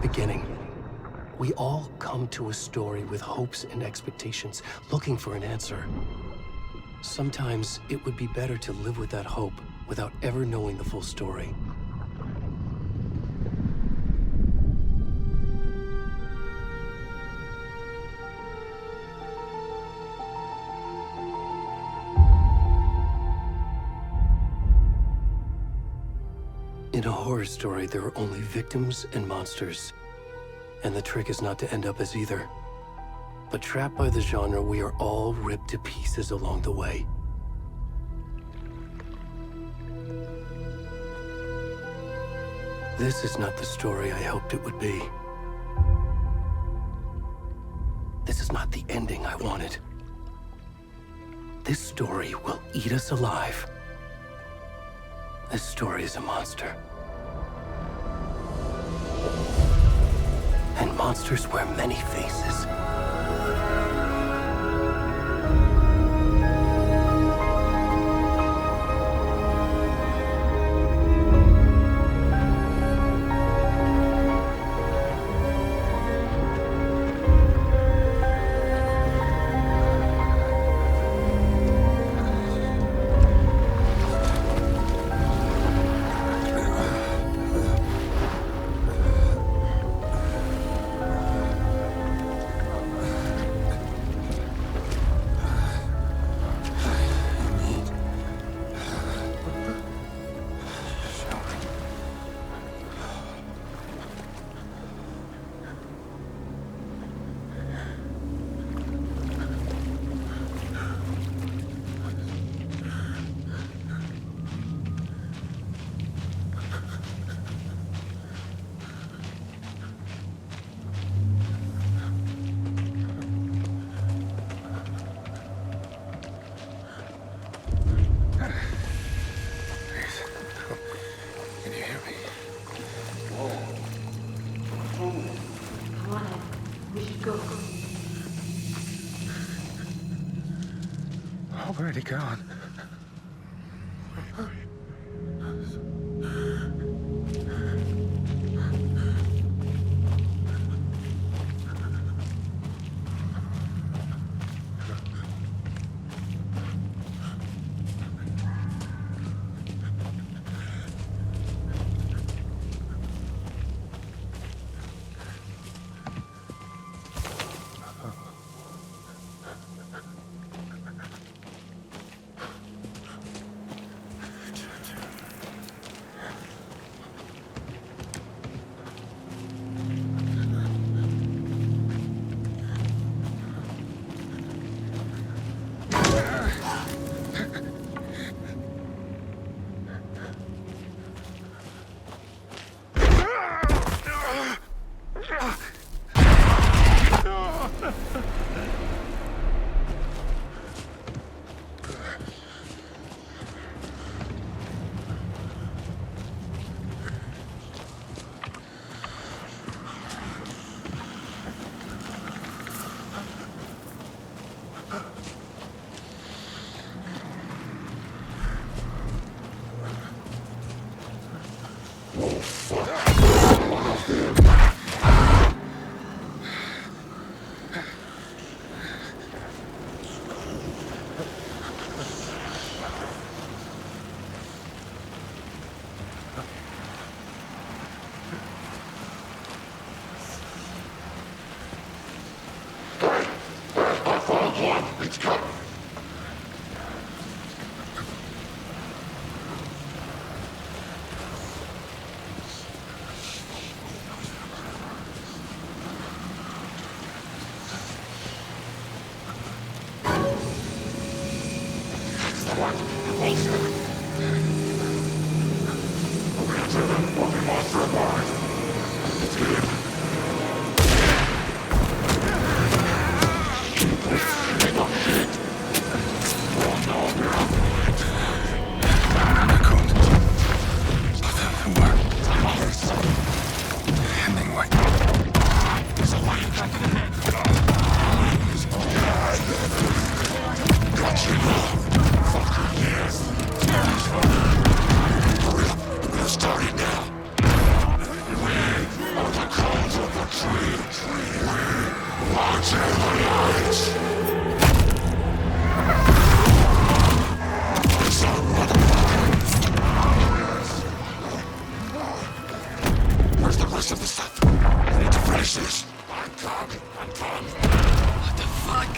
beginning. We all come to a story with hopes and expectations, looking for an answer. Sometimes it would be better to live with that hope without ever knowing the full story. In a horror story, there are only victims and monsters. And the trick is not to end up as either. But trapped by the genre, we are all ripped to pieces along the way. This is not the story I hoped it would be. This is not the ending I wanted. This story will eat us alive. This story is a monster. And monsters wear many faces. Already gone. Where's the rest of the stuff? I need to finish this. I'm coming. What the fuck?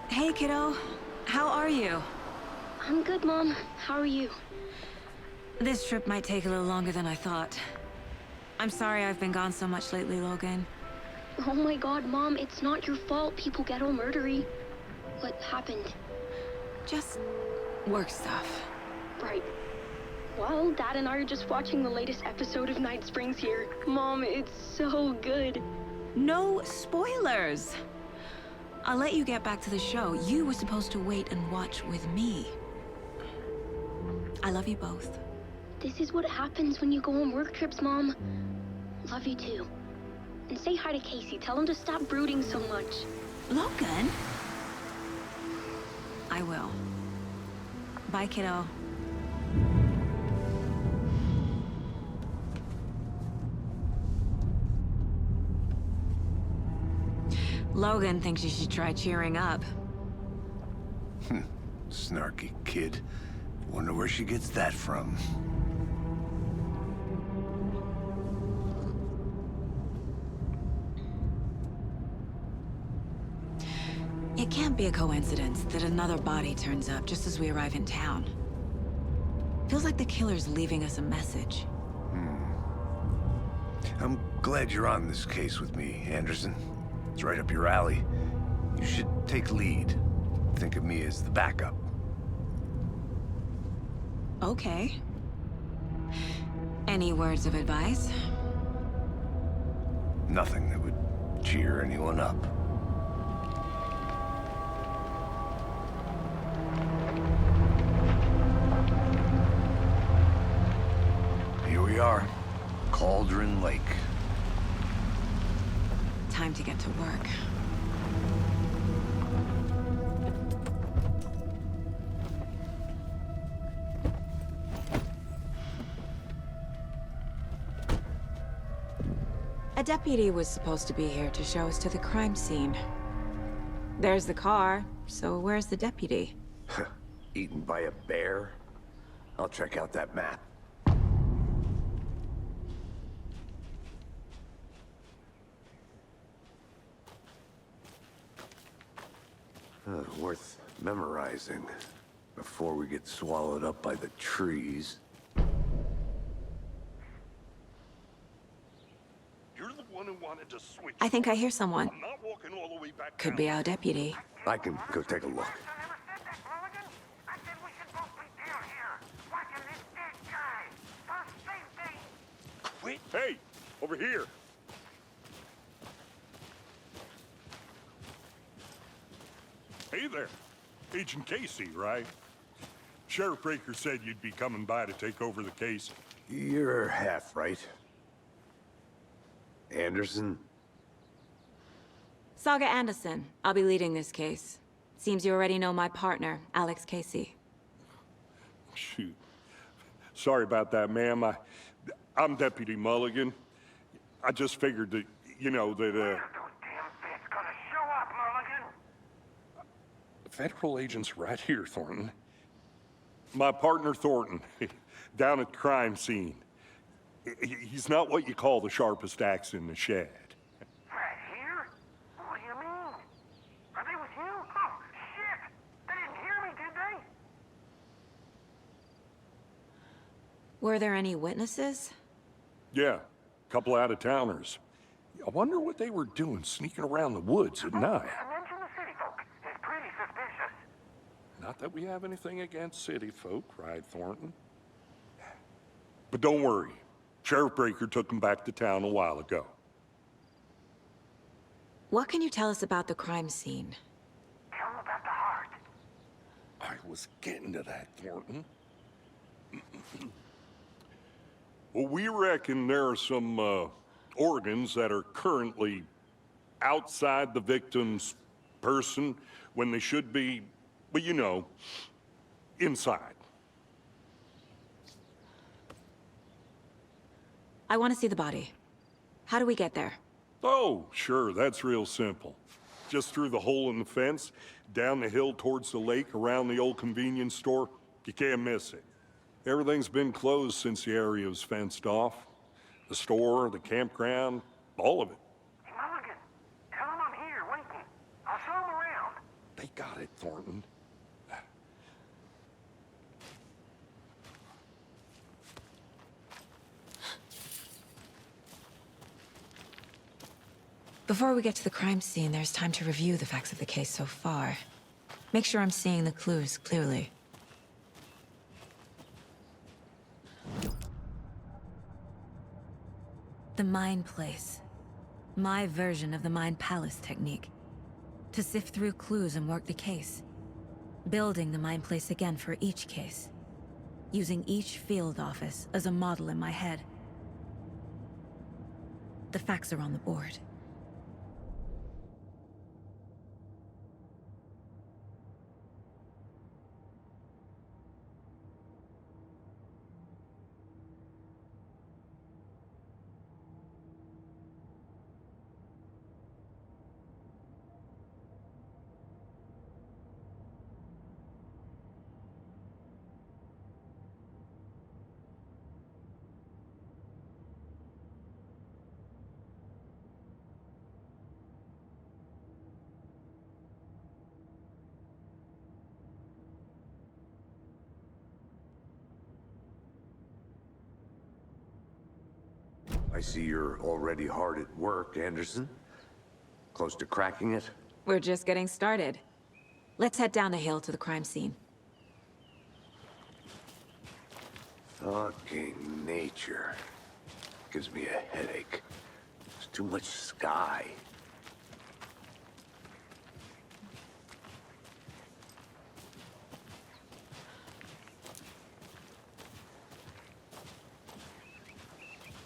Hey, kiddo. How are you? I'm good, Mom. How are you? This trip might take a little longer than I thought. I'm sorry I've been gone so much lately, Logan. Oh my god, Mom, it's not your fault people get all murdery. What happened? Just work stuff. Right. Well, Dad and I are just watching the latest episode of Night Springs here. Mom, it's so good. No spoilers! I'll let you get back to the show. You were supposed to wait and watch with me. I love you both. This is what happens when you go on work trips, Mom. Love you too. And say hi to Casey. Tell him to stop brooding so much. Logan? I will. Bye, kiddo. Logan thinks you should try cheering up. Snarky kid. Wonder where she gets that from. It can't be a coincidence that another body turns up just as we arrive in town. Feels like the killer's leaving us a message. I'm glad you're on this case with me, Anderson. It's right up your alley. You should take lead. Think of me as the backup. Okay. Any words of advice? Nothing that would cheer anyone up. Here we are. Cauldron Lake. Time to get to work. A deputy was supposed to be here to show us to the crime scene. There's the car, so where's the deputy? Eaten by a bear? I'll check out that map. Worth memorizing before we get swallowed up by the trees. You're the one who wanted to switch. I think I hear someone. I'm not walking all the way back Could down. be our deputy. I can go take a look. Quit. Hey, over here. Hey there. Agent Casey, right? Sheriff Breaker said you'd be coming by to take over the case. You're half right. Anderson? Saga Anderson. I'll be leading this case. Seems you already know my partner, Alex Casey. Shoot. Sorry about that, ma'am. I'm Deputy Mulligan. I just figured that, you know, that, Federal agent's right here, Thornton. My partner, Thornton, down at the crime scene. He's not what you call the sharpest axe in the shed. Right here? Were there any witnesses? Yeah, couple out-of-towners. I wonder what they were doing sneaking around the woods at night. Mention the city folk. It's pretty suspicious. Not that we have anything against city folk, right, Thornton? But don't worry. Sheriff Breaker took them back to town a while ago. What can you tell us about the crime scene? Tell them about the heart. I was getting to that, Thornton. Well, we reckon there are some organs that are currently outside the victim's person when they should be, well, you know, inside. I want to see the body. How do we get there? Oh, sure, that's real simple. Just through the hole in the fence, down the hill towards the lake, around the old convenience store. You can't miss it. Everything's been closed since the area was fenced off. The store, the campground, all of it. Hey, Mulligan, tell them I'm here waiting. I'll show them around. They got it, Thornton. Before we get to the crime scene, there's time to review the facts of the case so far. Make sure I'm seeing the clues clearly. The Mind Place. My version of the Mind Palace technique. To sift through clues and work the case. Building the Mind Place again for each case. Using each field office as a model in my head. The facts are on the board. I see you're already hard at work, Anderson. Close to cracking it? We're just getting started. Let's head down the hill to the crime scene. Fucking nature. Gives me a headache. There's too much sky.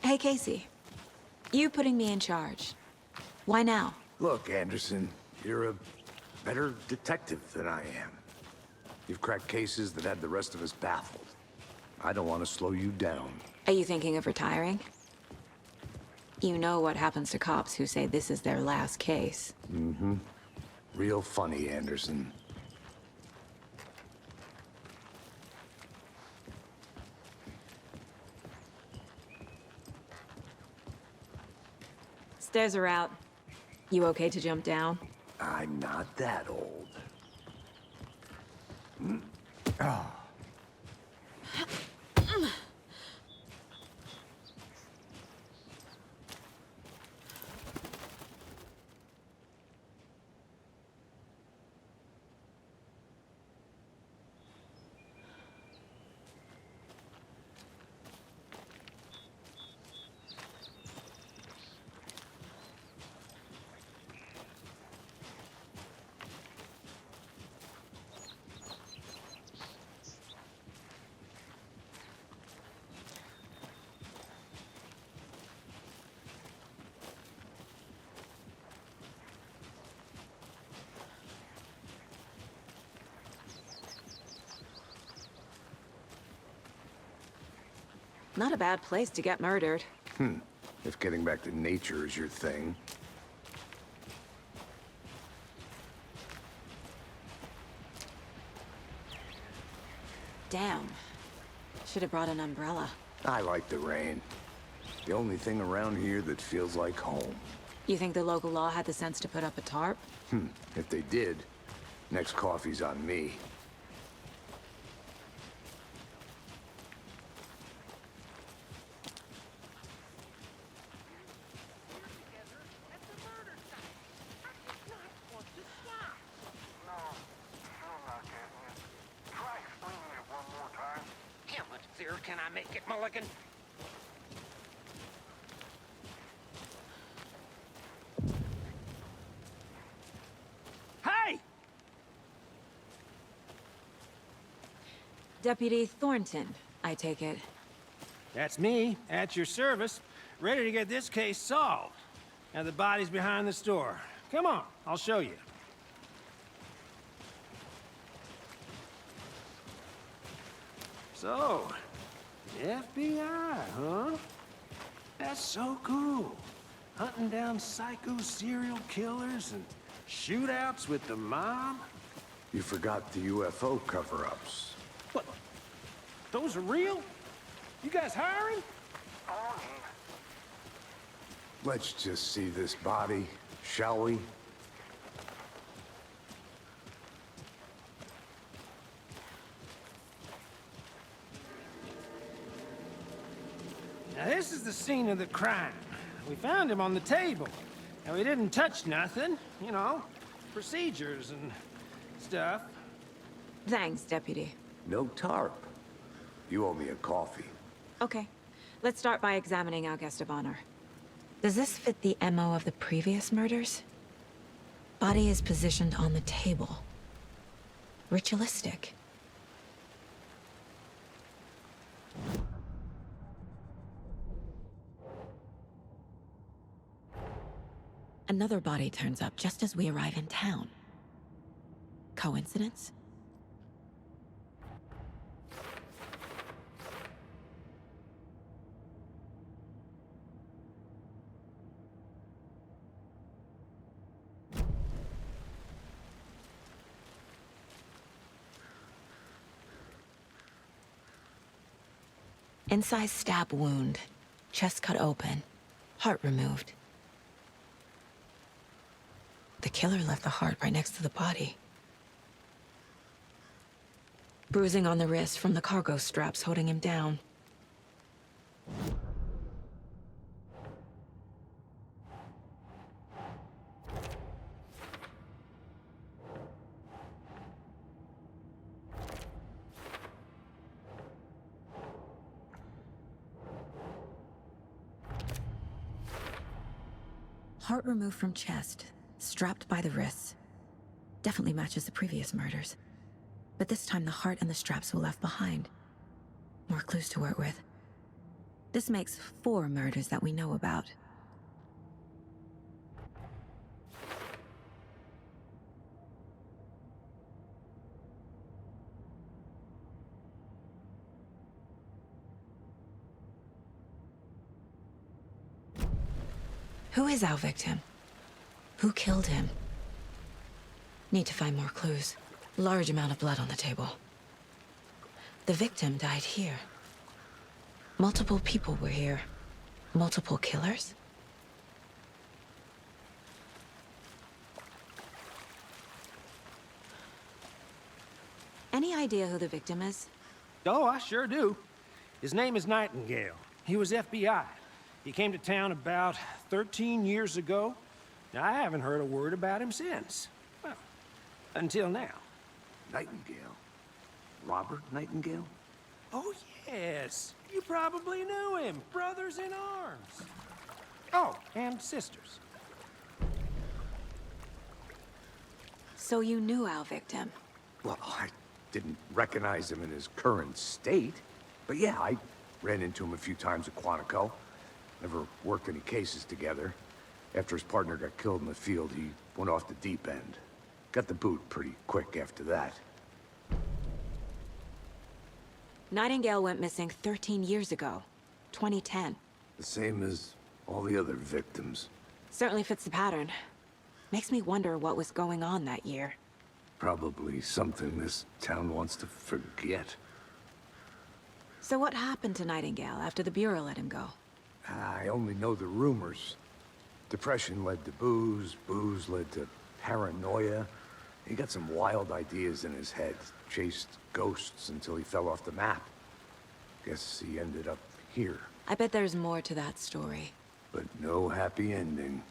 Hey, Casey. You putting me in charge. Why now? Look, Anderson, you're a better detective than I am. You've cracked cases that had the rest of us baffled. I don't want to slow you down. Are you thinking of retiring? You know what happens to cops who say this is their last case. Mm-hmm. Real funny, Anderson. Stairs are out. You okay to jump down? I'm not that old. Not a bad place to get murdered. If getting back to nature is your thing. Damn. Should have brought an umbrella. I like the rain. The only thing around here that feels like home. You think the local law had the sense to put up a tarp? If they did, next coffee's on me. make it, Mulligan. Hey! Deputy Thornton, I take it. That's me, at your service, ready to get this case solved. Now the body's behind the store. Come on, I'll show you. So, FBI, huh? That's so cool. Hunting down psycho serial killers and shootouts with the mob. You forgot the UFO cover-ups. What? Those are real? You guys hiring? Let's just see this body, shall we? Now this is the scene of the crime. We found him on the table. Now we didn't touch nothing, you know, procedures and stuff. Thanks, Deputy. No tarp. You owe me a coffee. Okay, let's start by examining our guest of honor. Does this fit the MO of the previous murders? Body is positioned on the table. Ritualistic. Another body turns up just as we arrive in town. Coincidence? Incised stab wound. Chest cut open. Heart removed. The killer left the heart right next to the body. Bruising on the wrist from the cargo straps holding him down. Heart removed from chest, strapped by the wrists. Definitely matches the previous murders. But this time the heart and the straps were left behind. More clues to work with. This makes 4 murders that we know about. Who is our victim? Who killed him? Need to find more clues. Large amount of blood on the table. The victim died here. Multiple people were here. Multiple killers? Any idea who the victim is? Oh, I sure do. His name is Nightingale. He was FBI. He came to town about 13 years ago. Now, I haven't heard a word about him since. Well, until now. Nightingale? Robert Nightingale? Oh, yes. You probably knew him. Brothers in arms. Oh, and sisters. So you knew our victim? Well, I didn't recognize him in his current state. But yeah, I ran into him a few times at Quantico. Never worked any cases together. After his partner got killed in the field, he went off the deep end. Got the boot pretty quick after that. Nightingale went missing 13 years ago. 2010. The same as all the other victims. Certainly fits the pattern. Makes me wonder what was going on that year. Probably something this town wants to forget. So what happened to Nightingale after the Bureau let him go? I only know the rumors. Depression led to booze, booze led to paranoia. He got some wild ideas in his head, chased ghosts until he fell off the map. Guess he ended up here, I bet there's more to that story. but no happy ending.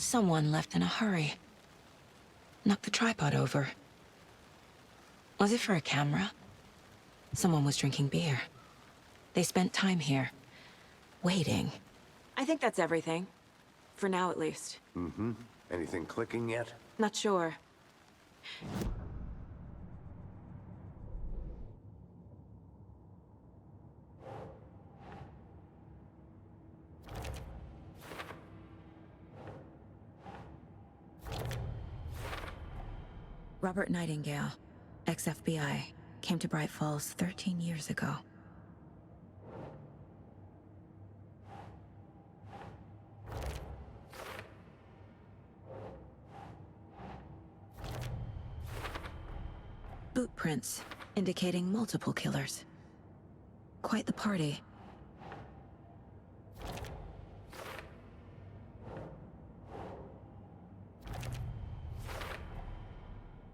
Someone left in a hurry. Knocked the tripod over. Was it for a camera? Someone was drinking beer. They spent time here, waiting. I think that's everything. For now, at least. Mm-hmm. Anything clicking yet? Not sure. Robert Nightingale, ex-FBI, came to Bright Falls 13 years ago. Boot prints indicating multiple killers. Quite the party.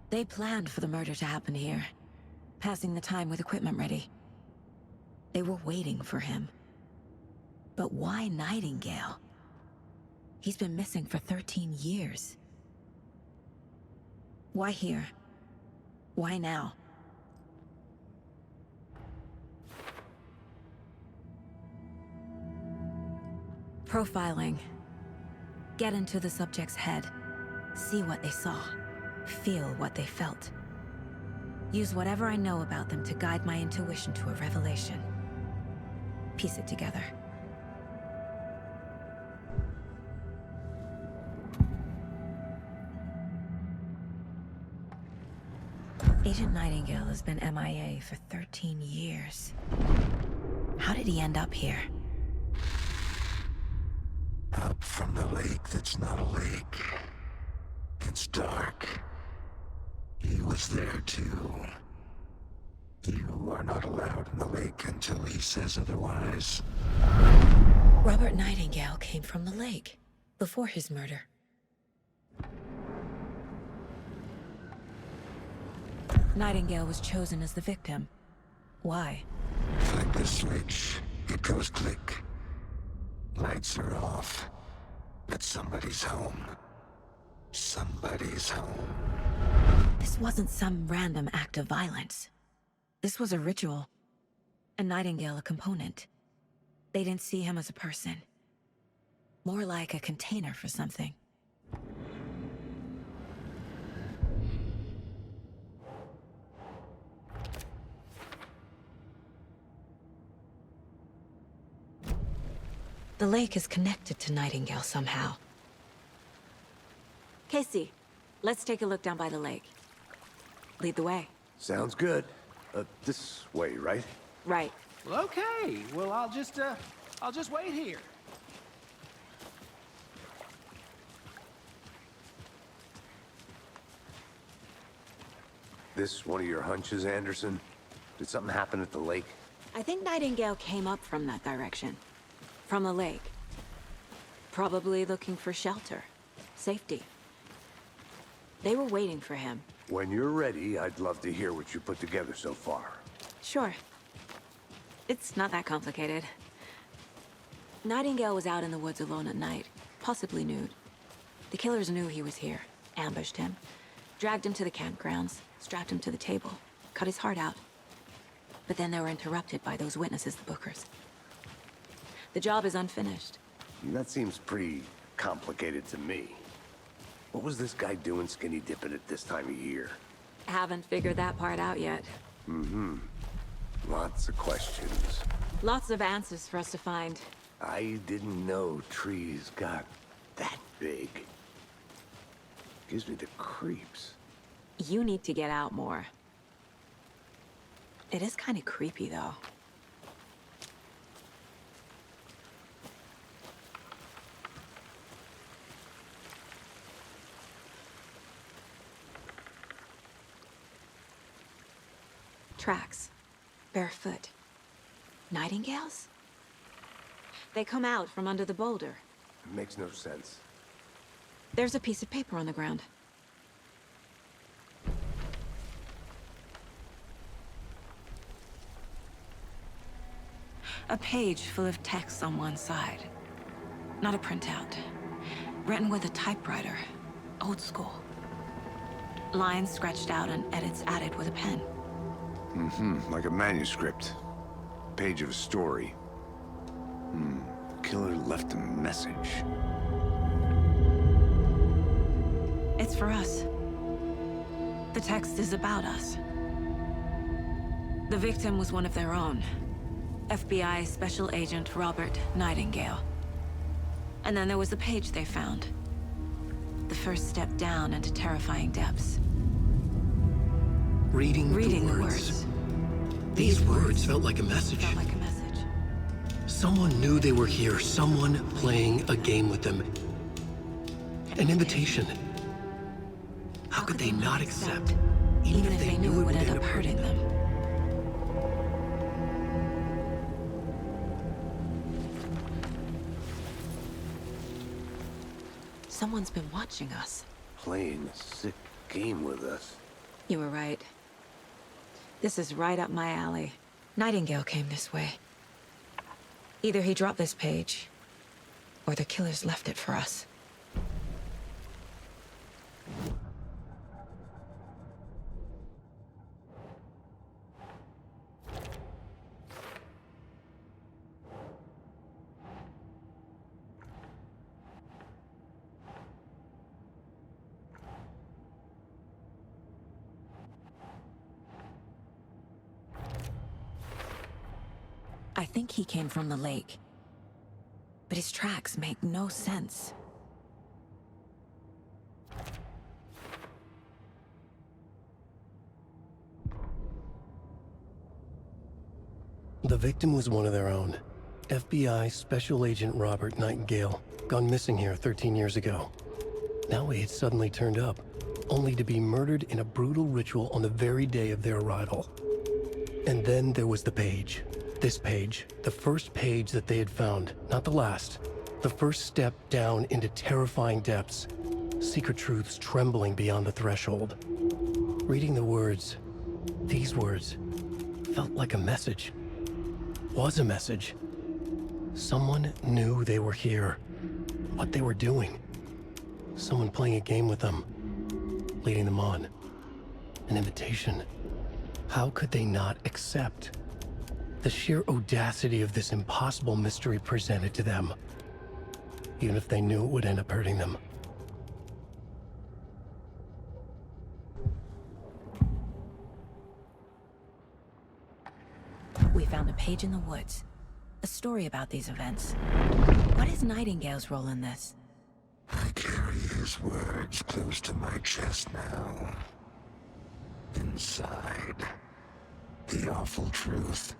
They planned for the murder to happen here, passing the time with equipment ready. They were waiting for him. But why Nightingale? He's been missing for 13 years. Why here? Why now? Profiling. Get into the subject's head. See what they saw. Feel what they felt. Use whatever I know about them to guide my intuition to a revelation. Piece it together. Agent Nightingale has been MIA for 13 years. How did he end up here? Up from the lake that's not a lake. It's dark. He was there too. You are not allowed in the lake until he says otherwise. Robert Nightingale came from the lake, before his murder. Nightingale was chosen as the victim. Why? Flick the switch. It goes click. Lights are off. But somebody's home. Somebody's home. This wasn't some random act of violence. This was a ritual. And Nightingale a component. They didn't see him as a person. More like a container for something. The lake is connected to Nightingale somehow. Casey, let's take a look down by the lake. Lead the way. Sounds good. This way, right? Right. Well, okay. Well, I'll just wait here. This one of your hunches, Anderson? Did something happen at the lake? I think Nightingale came up from that direction. From the lake. Probably looking for shelter. Safety. They were waiting for him. When you're ready, I'd love to hear what you put together so far. Sure. It's not that complicated. Nightingale was out in the woods alone at night, possibly nude. The killers knew he was here, ambushed him, dragged him to the campgrounds, strapped him to the table, cut his heart out. But then they were interrupted by those witnesses, the Bookers. The job is unfinished. That seems pretty complicated to me. What was this guy doing skinny dipping at this time of year? Haven't figured that part out yet. Mm-hmm. Lots of questions. Lots of answers for us to find. I didn't know trees got that big. Gives me the creeps. You need to get out more. It is kind of creepy, though. Tracks. Barefoot. Nightingales? They come out from under the boulder. It makes no sense. There's a piece of paper on the ground. A page full of text on one side. Not a printout. Written with a typewriter. Old school. Lines scratched out and edits added with a pen. Like a manuscript. Page of a story. Killer left a message. It's for us. The text is about us. The victim was one of their own. FBI Special Agent Robert Nightingale. And then there was the page they found. The first step down into terrifying depths. Reading the words. These words felt like a message. Felt like a message. Someone knew they were here, someone playing a game with them. An invitation. How could they not accept, even if they knew it would end up hurting them? Someone's been watching us. Playing a sick game with us. You were right. This is right up my alley. Nightingale came this way. Either he dropped this page, or the killers left it for us. I think he came from the lake. But his tracks make no sense. The victim was one of their own. FBI Special Agent Robert Nightingale, gone missing here 13 years ago. Now he had suddenly turned up, only to be murdered in a brutal ritual on the very day of their arrival. And then there was the page. This page, the first page that they had found, not the last. The first step down into terrifying depths. Secret truths trembling beyond the threshold. Reading the words, these words, felt like a message. Was a message. Someone knew they were here. What they were doing. Someone playing a game with them. Leading them on. An invitation. How could they not accept? The sheer audacity of this impossible mystery presented to them, even if they knew it would end up hurting them. We found a page in the woods. A story about these events. What is Nightingale's role in this? I carry his words close to my chest now. Inside, the awful truth.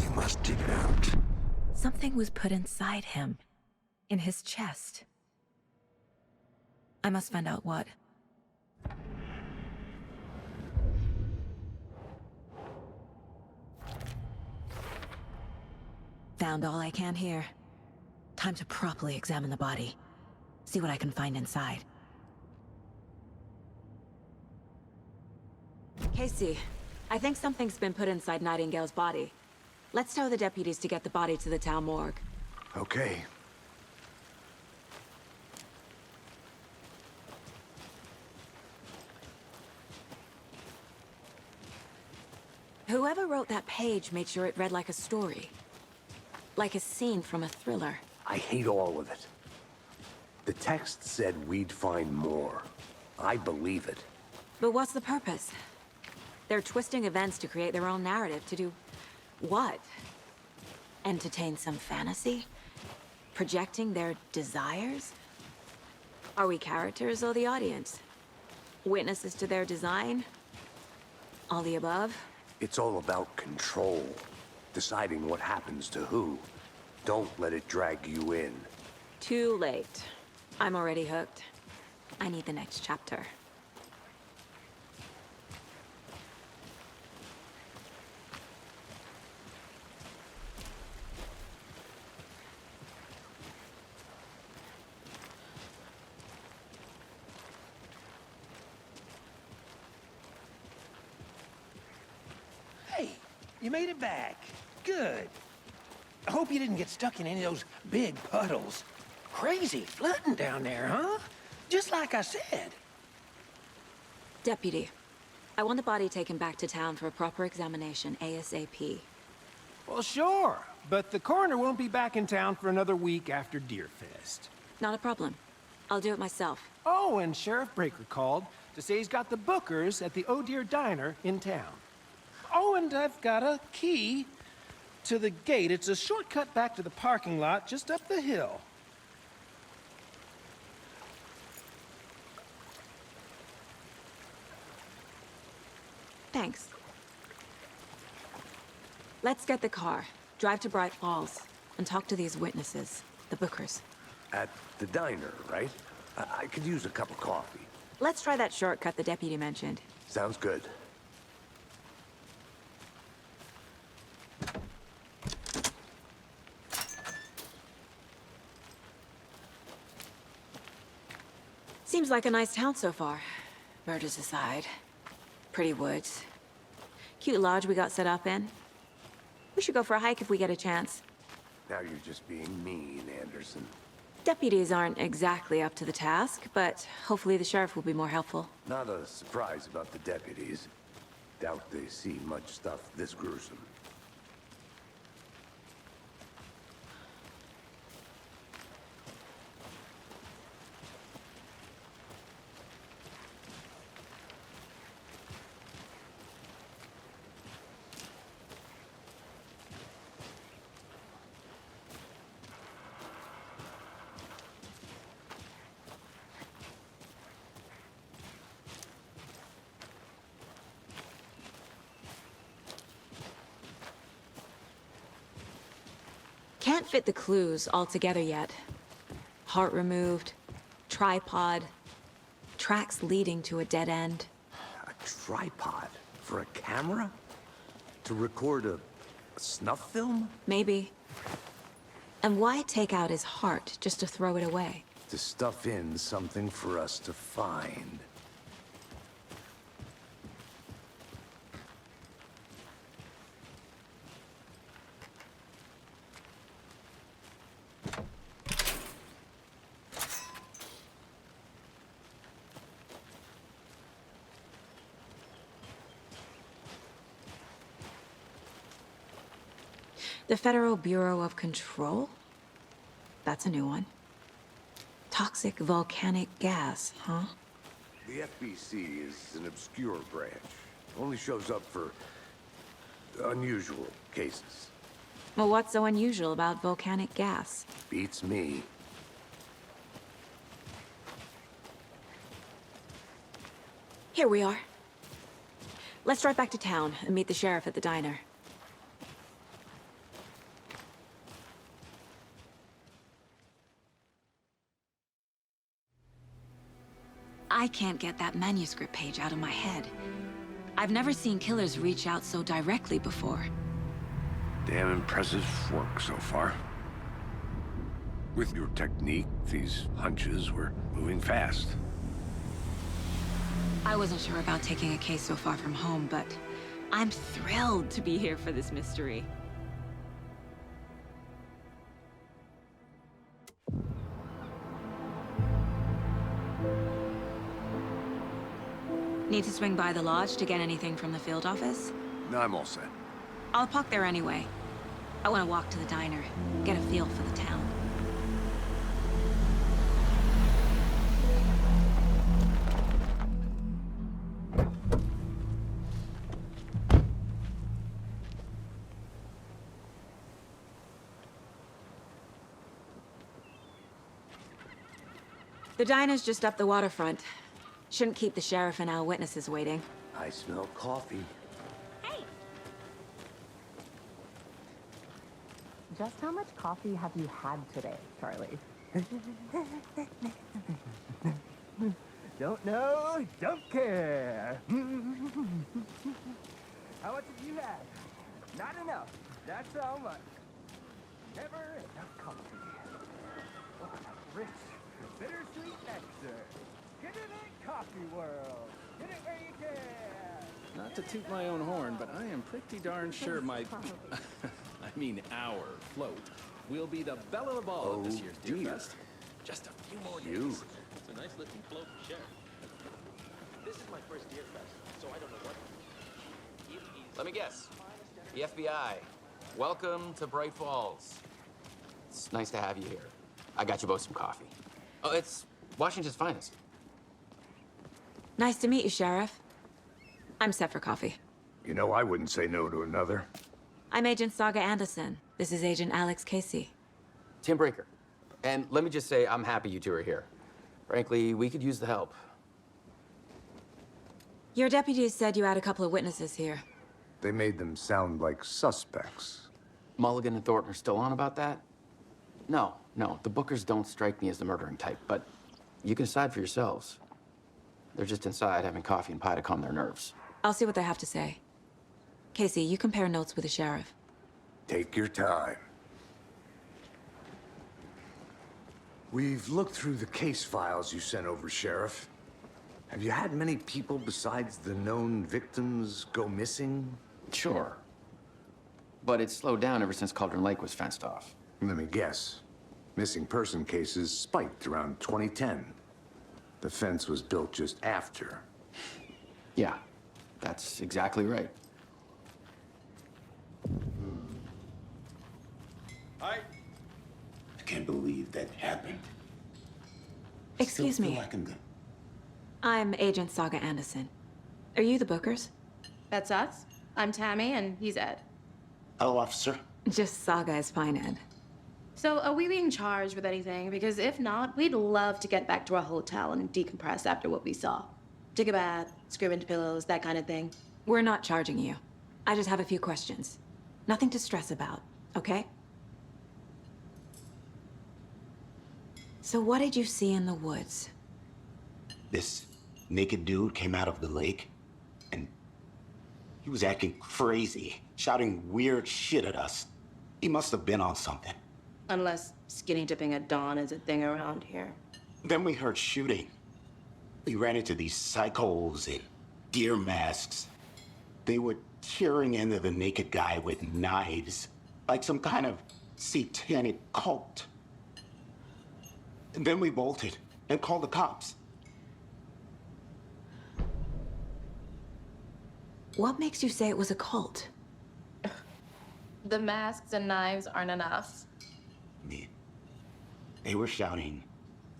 You must dig it out. Something was put inside him. In his chest. I must find out what. Found all I can here. Time to properly examine the body. See what I can find inside. Casey, I think something's been put inside Nightingale's body. Let's tell the deputies to get the body to the town morgue. Okay. Whoever wrote that page made sure it read like a story. Like a scene from a thriller. I hate all of it. The text said we'd find more. I believe it. But what's the purpose? They're twisting events to create their own narrative to do... what? Entertain some fantasy? Projecting their desires? Are we characters or the audience? Witnesses to their design? All the above? It's all about control. Deciding what happens to who. Don't let it drag you in. Too late. I'm already hooked. I need the next chapter. Hey, you made it back. Good. I hope you didn't get stuck in any of those big puddles. crazy flooding down there, huh? Just like I said. Deputy, I want the body taken back to town for a proper examination ASAP. Well, sure, but the coroner won't be back in town for another week after Deerfest. Not a problem. I'll do it myself. Oh, and Sheriff Breaker called to say he's got the bookers at the Oh Dear Diner in town. Oh, and I've got a key to the gate. It's a shortcut back to the parking lot just up the hill. Thanks. Let's get the car, drive to Bright Falls, and talk to these witnesses, the bookers. At the diner, right? I could use a cup of coffee. Let's try that shortcut the deputy mentioned. Sounds good. Seems like a nice town so far. Murders aside. Pretty woods. Cute lodge we got set up in. We should go for a hike if we get a chance. Now you're just being mean, Anderson. Deputies aren't exactly up to the task, but hopefully the sheriff will be more helpful. Not a surprise about the deputies. Doubt they see much stuff this gruesome. Can't fit the clues all together yet. Heart removed, tripod, tracks leading to a dead end. A tripod? For a camera? To record a snuff film? Maybe. And why take out his heart just to throw it away? To stuff in something for us to find. The Federal Bureau of Control? That's a new one. Toxic volcanic gas, huh? The FBC is an obscure branch. Only shows up for unusual cases. Well, what's so unusual about volcanic gas? Beats me. Here we are. Let's drive back to town and meet the sheriff at the diner. I can't get that manuscript page out of my head. I've never seen killers reach out so directly before. Damn impressive work so far. With your technique, these hunches were moving fast. I wasn't sure about taking a case so far from home, but I'm thrilled to be here for this mystery. Need to swing by the lodge to get anything from the field office? No, I'm all set. I'll park there anyway. I want to walk to the diner, get a feel for the town. The diner's just up the waterfront. Shouldn't keep the sheriff and our witnesses waiting. I smell coffee. Hey! Just how much coffee have you had today, Charlie? Don't know, don't care. How much have you had? Not enough. That's how much. Never enough coffee. Oh, rich, bittersweet nectar. Get in it, coffee world. Get it where you can. Not to toot my own horn, but I am pretty darn sure my... I mean our float will be the belle of the ball at this year's Deerfest. Just a few more You. days. It's a nice lifting float for Sheriff. This is my first Deer Fest, so I don't know what. Let me guess. The FBI. Welcome to Bright Falls. It's nice to have you here. I got you both some coffee. Oh, it's Washington's finest. Nice to meet you, Sheriff. I'm set for coffee. You know, I wouldn't say no to another. I'm Agent Saga Anderson. This is Agent Alex Casey. Tim Breaker. And let me just say, I'm happy you two are here. Frankly, we could use the help. Your deputies said you had a couple of witnesses here. They made them sound like suspects. Mulligan and Thornton are still on about that? No, the Bookers don't strike me as the murdering type, but you can decide for yourselves. They're just inside having coffee and pie to calm their nerves. I'll see what they have to say. Casey, you compare notes with the sheriff. Take your time. We've looked through the case files you sent over, Sheriff. Have you had many people besides the known victims go missing? Sure. But it's slowed down ever since Cauldron Lake was fenced off. Let me guess. Missing person cases spiked around 2010. The fence was built just after. Yeah, that's exactly right. I can't believe that happened. Excuse Still me. feel like I'm gonna- I'm Agent Saga Anderson. Are you the Bookers? That's us. I'm Tammy, and he's Ed. Hello, officer. Just Saga is fine, Ed. So, are we being charged with anything? Because if not, we'd love to get back to our hotel and decompress after what we saw. Take a bath, scream into pillows, that kind of thing. We're not charging you. I just have a few questions. Nothing to stress about, okay? So what did you see in the woods? This naked dude came out of the lake, and he was acting crazy, shouting weird shit at us. He must have been on something. Unless skinny dipping at dawn is a thing around here. Then we heard shooting. We ran into these psychos in deer masks. They were tearing into the naked guy with knives, like some kind of satanic cult. And then we bolted and called the cops. What makes you say it was a cult? The masks and knives aren't enough. They were shouting,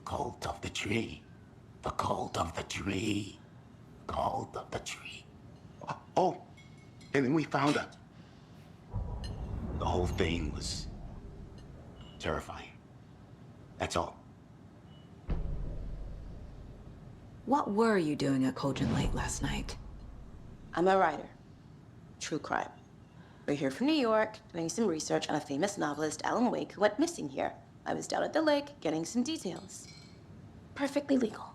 "Cult of the tree, the cult of the tree, cult of the tree." Oh, and then we found out. The whole thing was terrifying. That's all. What were you doing at Cauldron Lake last night? I'm a writer. True crime. We're here from New York, doing some research on a famous novelist, Alan Wake, who went missing here. I was down at the lake, getting some details. Perfectly legal.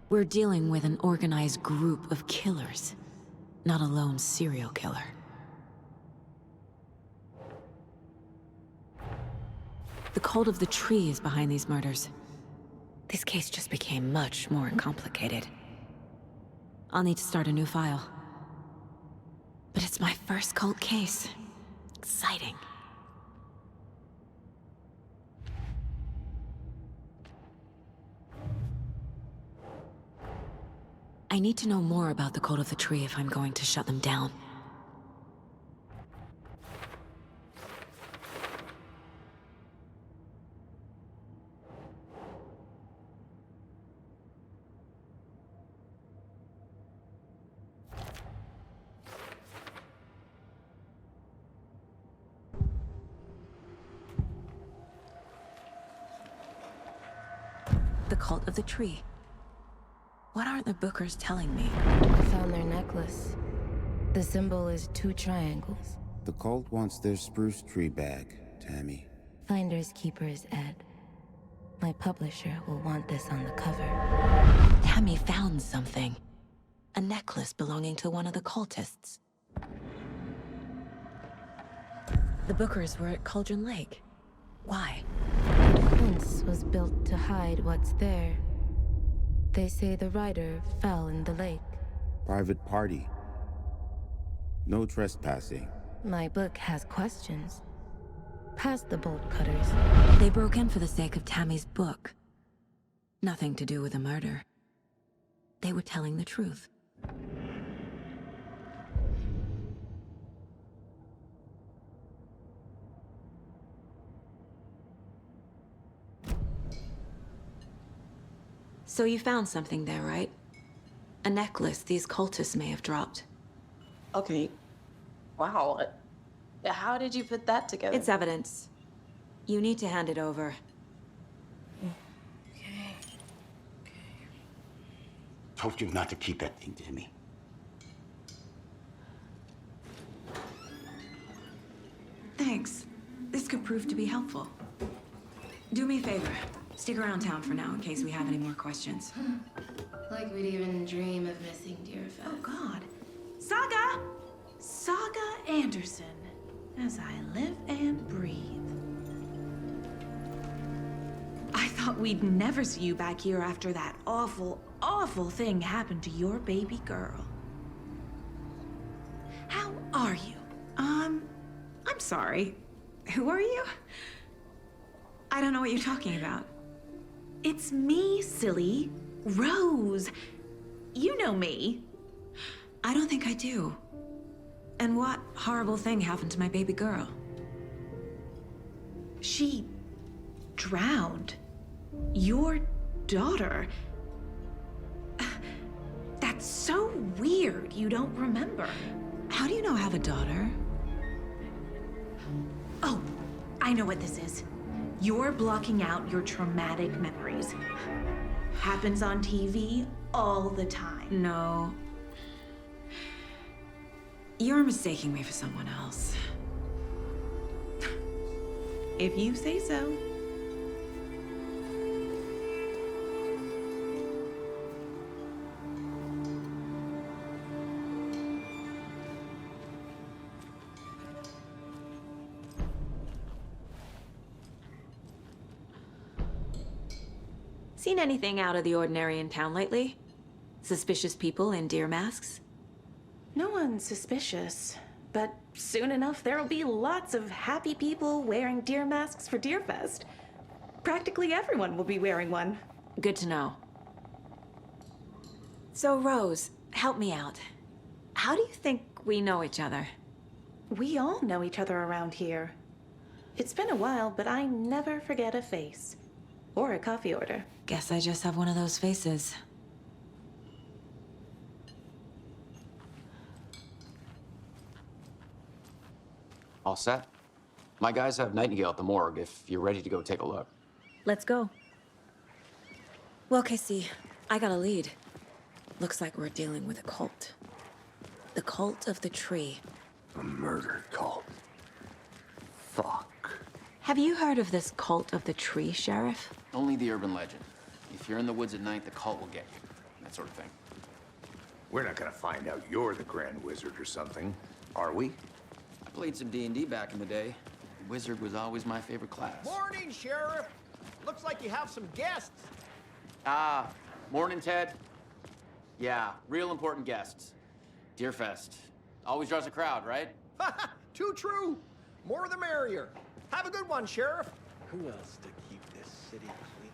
We're dealing with an organized group of killers, not a lone serial killer. The cult of the tree is behind these murders. This case just became much more complicated. I'll need to start a new file. But it's my first cult case. Exciting. I need to know more about the cult of the tree if I'm going to shut them down. The cult of the tree. What aren't the Bookers telling me? I found their necklace. The symbol is 2 triangles. The cult wants their spruce tree back, Tammy. Finders keepers, Ed. My publisher will want this on the cover. Tammy found something. A necklace belonging to one of the cultists. The Bookers were at Cauldron Lake. Why? The fence was built to hide what's there. They say the writer fell in the lake. Private party. No trespassing. My book has questions. Past the bolt cutters. They broke in for the sake of Tammy's book. Nothing to do with a murder. They were telling the truth. So you found something there, right? A necklace these cultists may have dropped. Okay. Wow. How did you put that together? It's evidence. You need to hand it over. Told you not to keep that thing to me. Thanks. This could prove to be helpful. Do me a favor. Stick around town for now in case we have any more questions. Like we'd even dream of missing Deerfest. Oh, God. Saga! Saga Anderson. As I live and breathe. I thought we'd never see you back here after that awful, awful thing happened to your baby girl. How are you? I'm sorry. Who are you? I don't know what you're talking about. It's me, silly. Rose. You know me. I don't think I do. And what horrible thing happened to my baby girl? She drowned. Your daughter. That's so weird you don't remember. How do you know I have a daughter? Oh, I know what this is. You're blocking out your traumatic memories. Happens on TV all the time. No. You're mistaking me for someone else. If you say so. Seen anything out of the ordinary in town lately? Suspicious people in deer masks? No one's suspicious, but soon enough there'll be lots of happy people wearing deer masks for Deerfest. Practically everyone will be wearing one. Good to know. So, Rose, help me out. How do you think we know each other? We all know each other around here. It's been a while, but I never forget a face. Or a coffee order. Guess I just have one of those faces. All set? My guys have Nightingale at the morgue if you're ready to go take a look. Let's go. Well, Casey, I got a lead. Looks like we're dealing with a cult. The cult of the tree. A murder cult. Fuck. Have you heard of this cult of the tree, Sheriff? Only the urban legend. If you're in the woods at night, the cult will get you. That sort of thing. We're not gonna find out you're the Grand Wizard or something, are we? I played some D&D back in the day. Wizard was always my favorite class. Morning, Sheriff. Looks like you have some guests. Morning, Ted. Yeah, real important guests. Deerfest. Always draws a crowd, right? Too true. More the merrier. Have a good one, Sheriff. Who else to keep this city clean?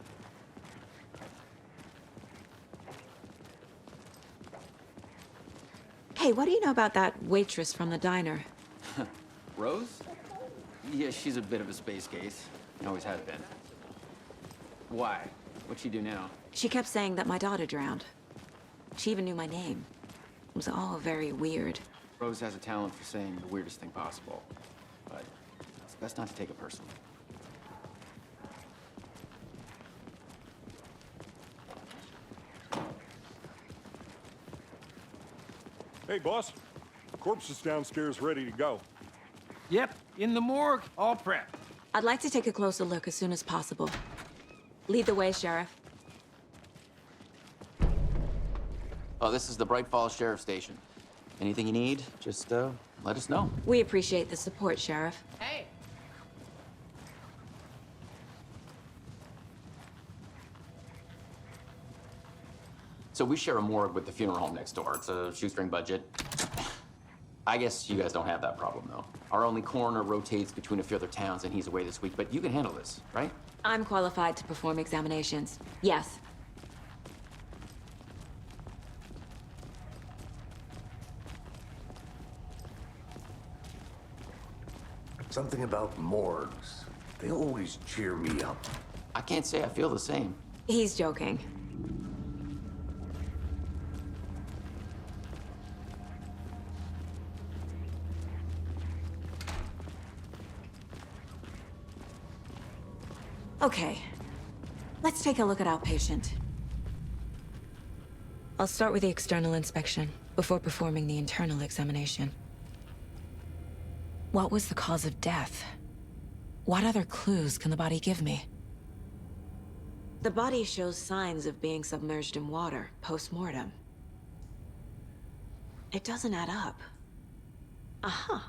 Hey, what do you know about that waitress from the diner? Rose? Yeah, she's a bit of a space case. Always has been. Why? What'd she do now? She kept saying that my daughter drowned. She even knew my name. It was all very weird. Rose has a talent for saying the weirdest thing possible. But it's best not to take it personally. Hey, boss. Corpse is downstairs ready to go. Yep, in the morgue, all prepped. I'd like to take a closer look as soon as possible. Lead the way, Sheriff. Oh, this is the Bright Falls Sheriff Station. Anything you need, just let us know. We appreciate the support, Sheriff. Hey! So we share a morgue with the funeral home next door. It's a shoestring budget. I guess you guys don't have that problem, though. Our only coroner rotates between a few other towns, and he's away this week, but you can handle this, right? I'm qualified to perform examinations. Yes. Something about morgues. They always cheer me up. I can't say I feel the same. He's joking. Okay, let's take a look at our patient. I'll start with the external inspection before performing the internal examination. What was the cause of death? What other clues can the body give me? The body shows signs of being submerged in water post-mortem. It doesn't add up. Uh-huh.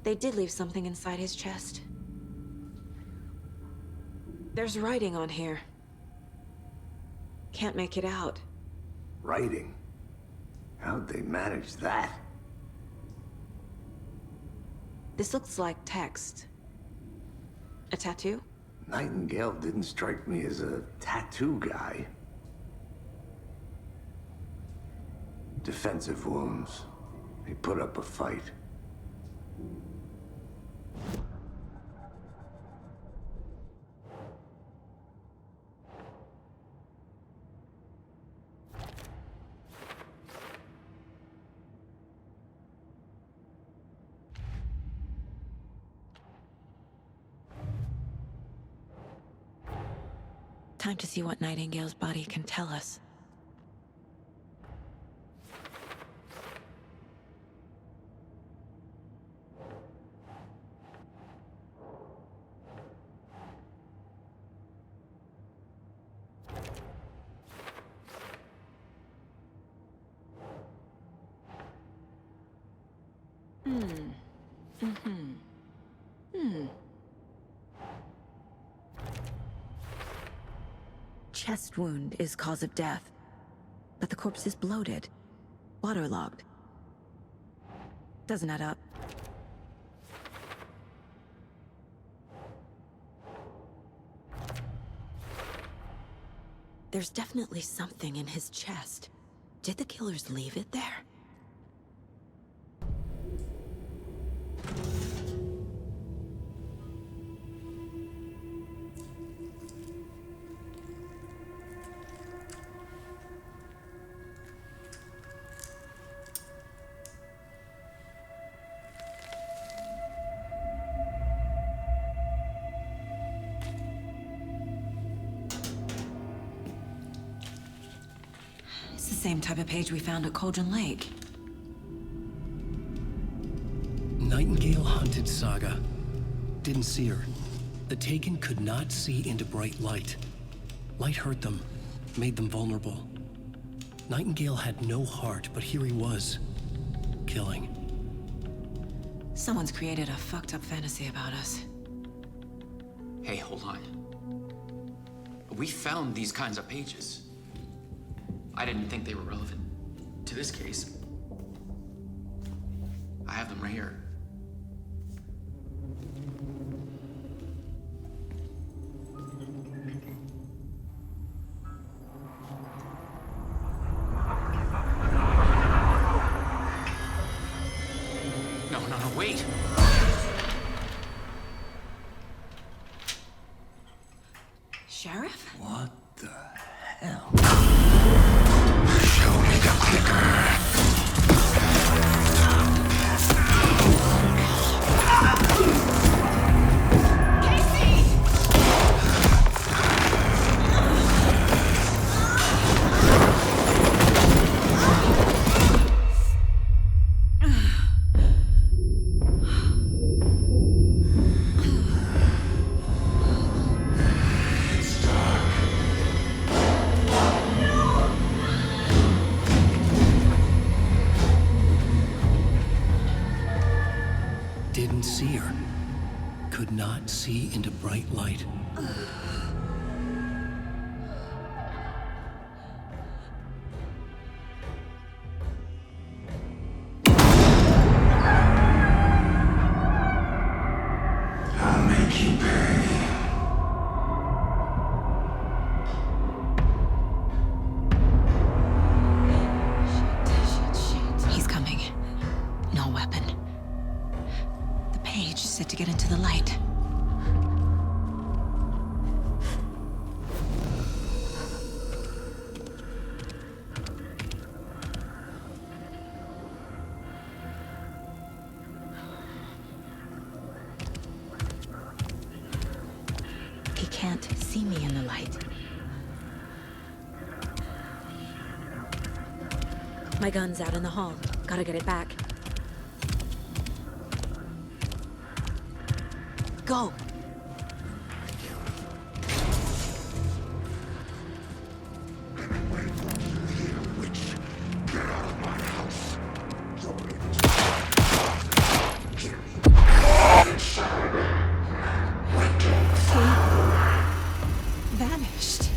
They did leave something inside his chest. There's writing on here. Can't make it out. Writing? How'd they manage that? This looks like text. A tattoo? Nightingale didn't strike me as a tattoo guy. Defensive wounds. He put up a fight. Time to see what Nightingale's body can tell us. Chest wound is cause of death, but the corpse is bloated, waterlogged. Doesn't add up. There's definitely something in his chest. Did the killers leave it there? It's the same type of page we found at Cauldron Lake. Nightingale hunted Saga. Didn't see her. The Taken could not see into bright light. Light hurt them, made them vulnerable. Nightingale had no heart, but here he was, killing. Someone's created a fucked up fantasy about us. Hey, hold on. We found these kinds of pages. I didn't think they were relevant to this case. I have them right here. No, wait! Sheriff? What the hell? Show me the clicker. could not see into bright light. I'll make you pay. He's coming. No weapon. The page is set to get into the light. He can't see me in the light. My gun's out in the hall. Gotta get it back. Go! Vanished.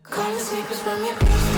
Call the sleepers from your